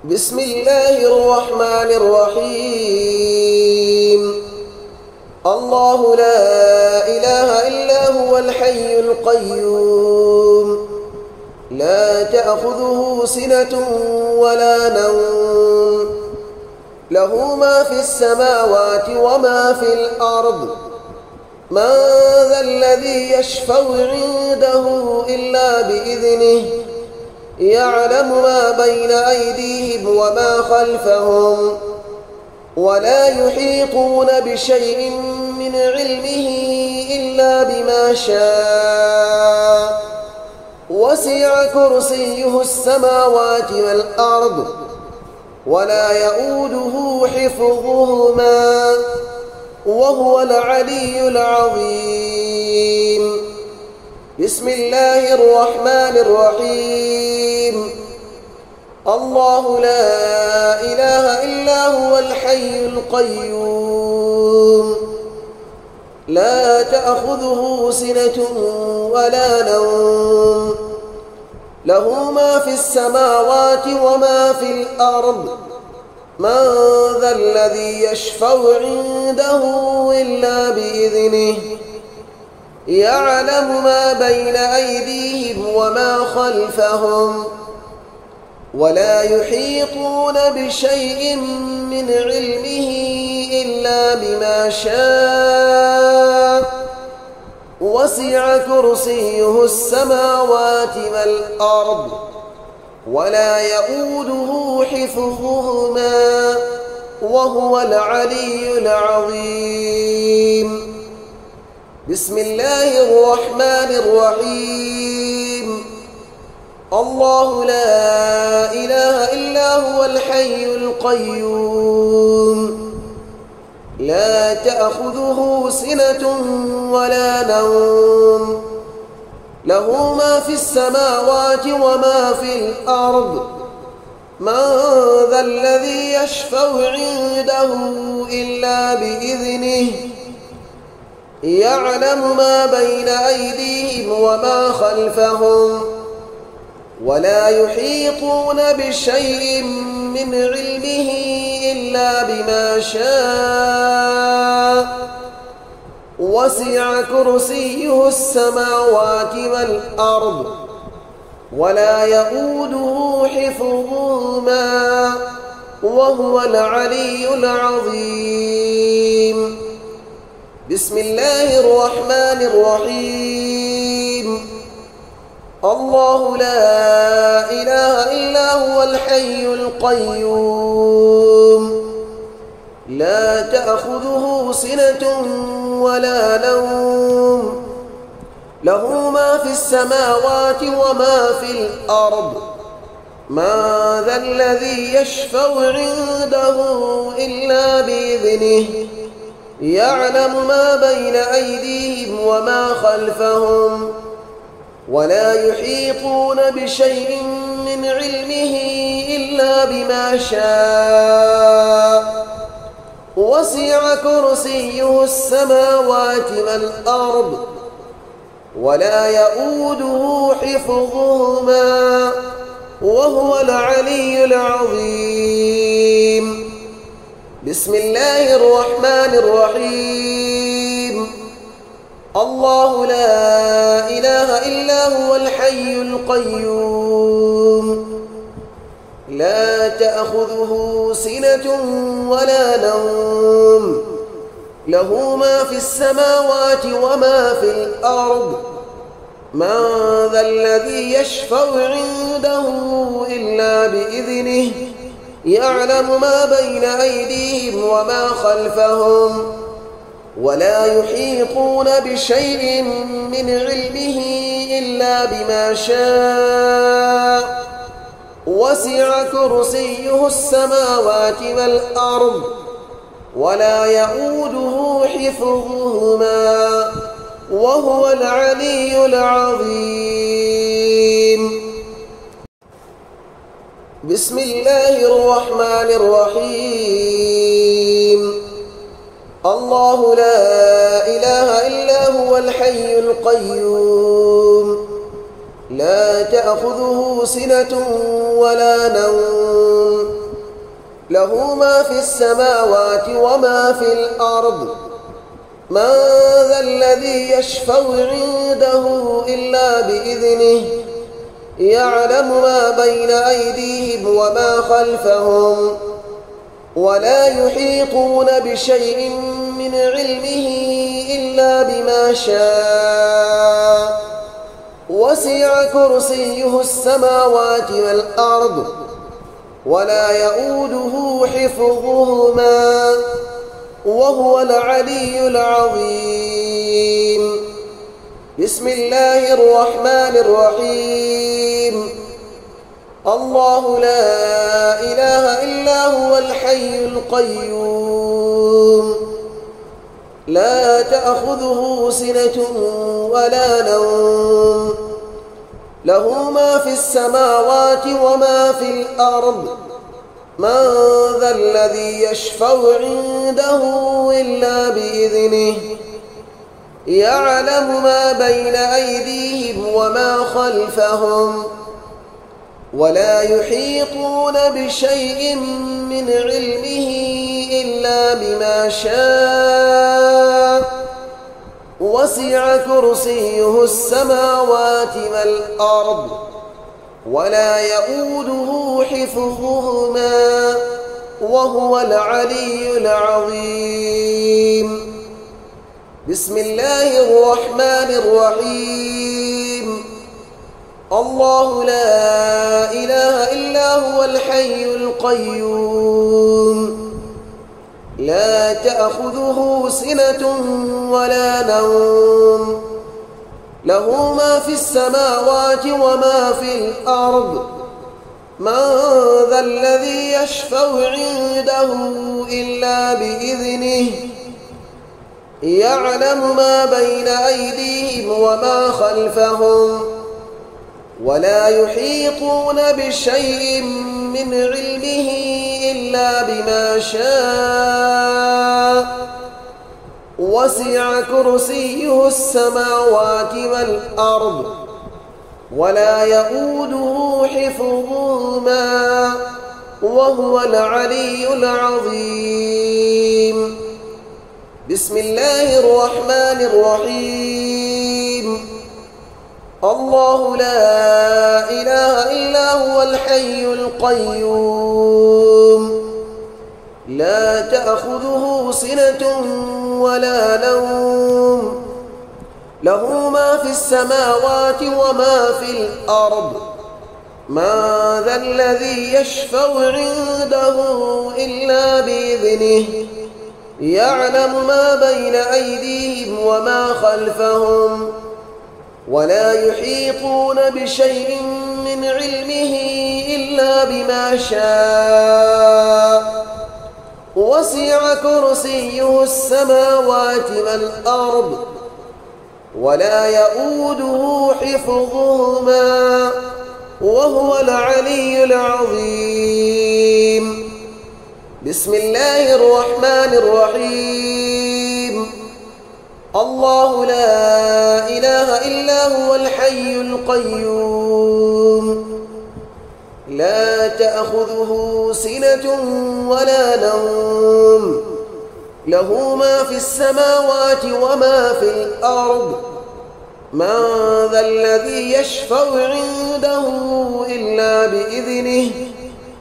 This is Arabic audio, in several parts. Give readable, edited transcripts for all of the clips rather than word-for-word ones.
بسم الله الرحمن الرحيم. الله لا إله إلا هو الحي القيوم، لا تأخذه سنة ولا نوم، له ما في السماوات وما في الأرض. من ذا الذي يشفع عنده إلا بإذنه، يعلم ما بين أيديهم وما خلفهم، ولا يحيطون بشيء من علمه إلا بما شاء. وسع كرسيه السماوات والأرض، ولا يؤوده حفظهما، وهو العلي العظيم. بسم الله الرحمن الرحيم. الله لا إله إلا هو الحي القيوم، لا تأخذه سنة ولا نوم، له ما في السماوات وما في الأرض. من ذا الذي يشفع عنده إلا بإذنه، يعلم ما بين أيديهم وما خلفهم، ولا يحيطون بشيء من علمه إلا بما شاء. وسع كرسيه السماوات والأرض، ولا يؤوده حفظهما، وهو العلي العظيم. بسم الله الرحمن الرحيم. الله لا إله إلا هو الحي القيوم، لا تأخذه سنة ولا نوم، له ما في السماوات وما في الأرض. من ذا الذي يشفع عنده إلا بإذنه، يعلم ما بين أيديهم وما خلفهم، ولا يحيطون بشيء من علمه إلا بما شاء. وسع كرسيه السماوات والأرض، ولا يؤوده حفظهما، وهو العلي العظيم. بسم الله الرحمن الرحيم. الله لا إله إلا هو الحي القيوم، لا تأخذه سنة ولا نوم، له ما في السماوات وما في الأرض. من ذا الذي يشفع عنده إلا بإذنه، يعلم ما بين أيديهم وما خلفهم، ولا يحيطون بشيء من علمه إلا بما شاء. وسع كرسيه السماوات والأرض، ولا يؤوده حفظهما، وهو العلي العظيم. بسم الله الرحمن الرحيم. الله لا إله إلا هو الحي القيوم، لا تأخذه سنة ولا نوم، له ما في السماوات وما في الأرض. من ذا الذي يشفع عنده إلا بإذنه، يعلم ما بين أيديهم وما خلفهم، ولا يحيطون بشيء من علمه إلا بما شاء. وسع كرسيه السماوات والأرض، ولا يؤوده حفظهما، وهو العلي العظيم. بسم الله الرحمن الرحيم. الله لا إله إلا هو الحي القيوم، لا تأخذه سنة ولا نوم له ما في السماوات وما في الأرض من ذا الذي يشفع عنده إلا بإذنه يعلم ما بين أيديهم وما خلفهم ولا يحيطون بشيء من علمه إلا بما شاء وسع كرسيه السماوات والأرض ولا يؤوده حفظهما وهو العلي العظيم. بسم الله الرحمن الرحيم. الله لا إله إلا هو الحي القيوم لا تأخذه سنة ولا نوم له ما في السماوات وما في الأرض من ذا الذي يشفع عنده إلا بإذنه يعلم ما بين أيديهم وما خلفهم ولا يحيطون بشيء من علمه إلا بما شاء وسع كرسيه السماوات والأرض ولا يؤوده حفظهما وهو العلي العظيم. بسم الله الرحمن الرحيم. الله لا إله إلا هو الحي القيوم لا تأخذه سنة ولا نوم له ما في السماوات وما في الأرض من ذا الذي يشفع عنده إلا بإذنه يعلم ما بين أيديهم وما خلفهم ولا يحيطون بشيء من علمه إلا بما شاء وسع كرسيه السماوات والأرض ولا يؤوده حفظهما وهو العلي العظيم. بسم الله الرحمن الرحيم. الله لا إله إلا هو الحي القيوم لا تأخذه سنة ولا نوم له ما في السماوات وما في الأرض من ذا الذي يشفع عنده إلا بإذنه يعلم ما بين أيديهم وما خلفهم ولا يحيطون بشيء من علمه إلا بما شاء وسع كرسيه السماوات والأرض ولا يؤوده حفظهما وهو العلي العظيم. بسم الله الرحمن الرحيم. الله لا إله إلا هو الحي القيوم لا تأخذه سنة ولا نوم له ما في السماوات وما في الأرض من ذا الذي يشفع عنده إلا بإذنه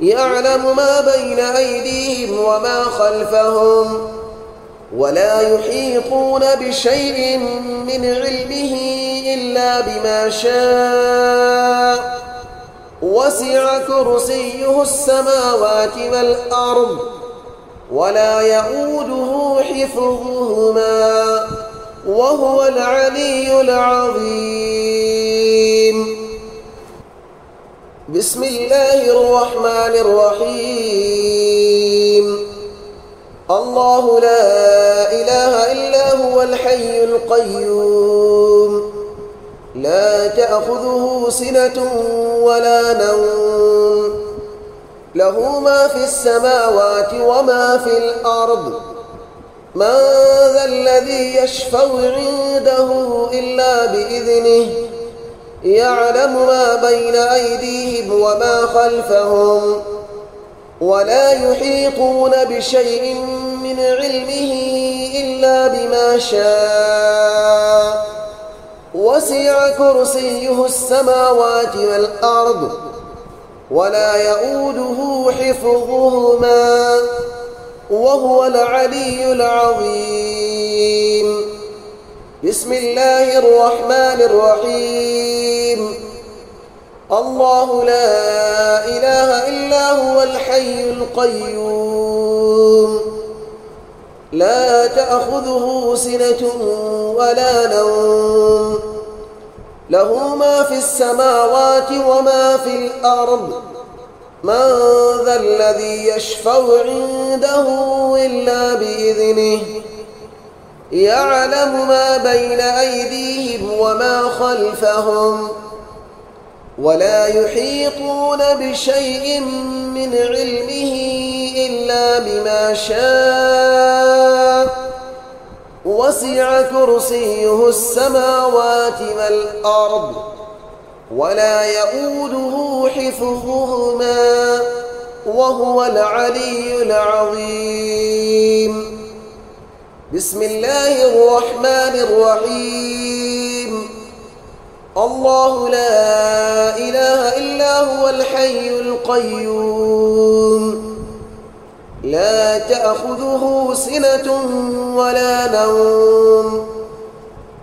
يعلم ما بين أيديهم وما خلفهم ولا يحيطون بشيء من علمه إلا بما شاء وسع كرسيه السماوات والأرض ولا يؤوده حفظهما وهو العلي العظيم. بسم الله الرحمن الرحيم. الله لا إله إلا هو الحي القيوم لا تأخذه سنة ولا نوم له ما في السماوات وما في الأرض من ذا الذي يشفع عنده إلا بإذنه يعلم ما بين أيديهم وما خلفهم ولا يحيطون بشيء من علمه إلا بما شاء وسع كرسيه السماوات والأرض ولا يؤوده حفظهما وهو العلي العظيم. بسم الله الرحمن الرحيم. الله لا إله إلا هو الحي القيوم لا تأخذه سنة ولا نوم له ما في السماوات وما في الأرض من ذا الذي يشفع عنده إلا بإذنه يعلم ما بين أيديهم وما خلفهم ولا يحيطون بشيء من علمه إلا بما شاء وسع كرسيه السماوات والأرض ولا يؤوده حفظهما وهو العلي العظيم. بسم الله الرحمن الرحيم. الله لا إله إلا هو الحي القيوم لا تأخذه سنة ولا نوم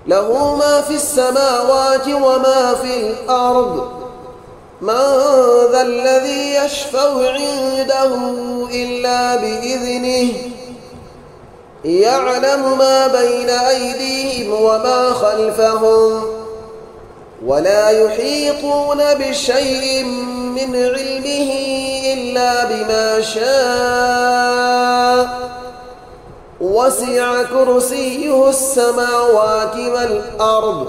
له ما في السماوات وما في الأرض من ذا الذي يشفع عنده إلا بإذنه يعلم ما بين أيديهم وما خلفهم ولا يحيطون بشيء من علمه إلا بما شاء وسع كرسيه السماوات والأرض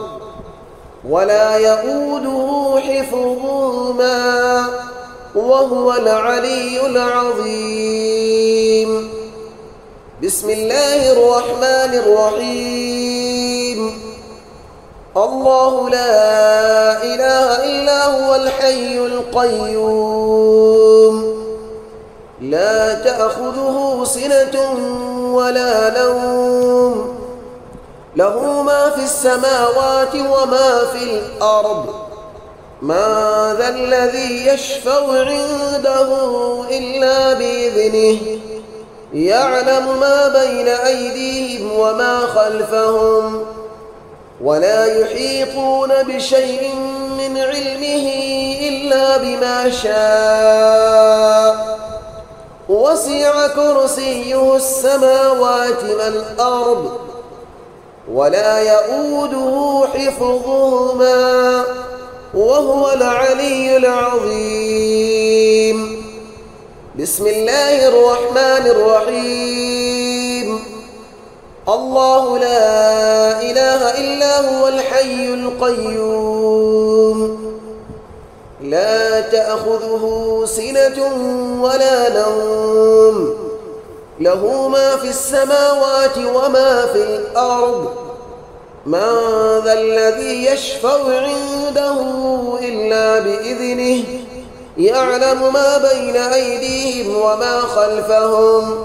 ولا يؤوده حفظهما وهو العلي العظيم. بسم الله الرحمن الرحيم. الله لا إله إلا هو الحي القيوم لا تأخذه سنة ولا نوم له ما في السماوات وما في الأرض من ذا الذي يشفع عنده إلا بإذنه يعلم ما بين أيديهم وما خلفهم ولا يحيطون بشيء من علمه إلا بما شاء وسع كرسيه السماوات والأرض ولا يؤوده حفظهما وهو العلي العظيم. بسم الله الرحمن الرحيم. الله لا إله إلا هو الحي القيوم لا تأخذه سنة ولا نوم له ما في السماوات وما في الأرض من ذا الذي يشفع عنده إلا بإذنه يعلم ما بين أيديهم وما خلفهم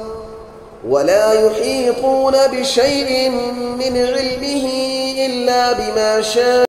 ولا يحيطون بشيء من علمه إلا بما شاء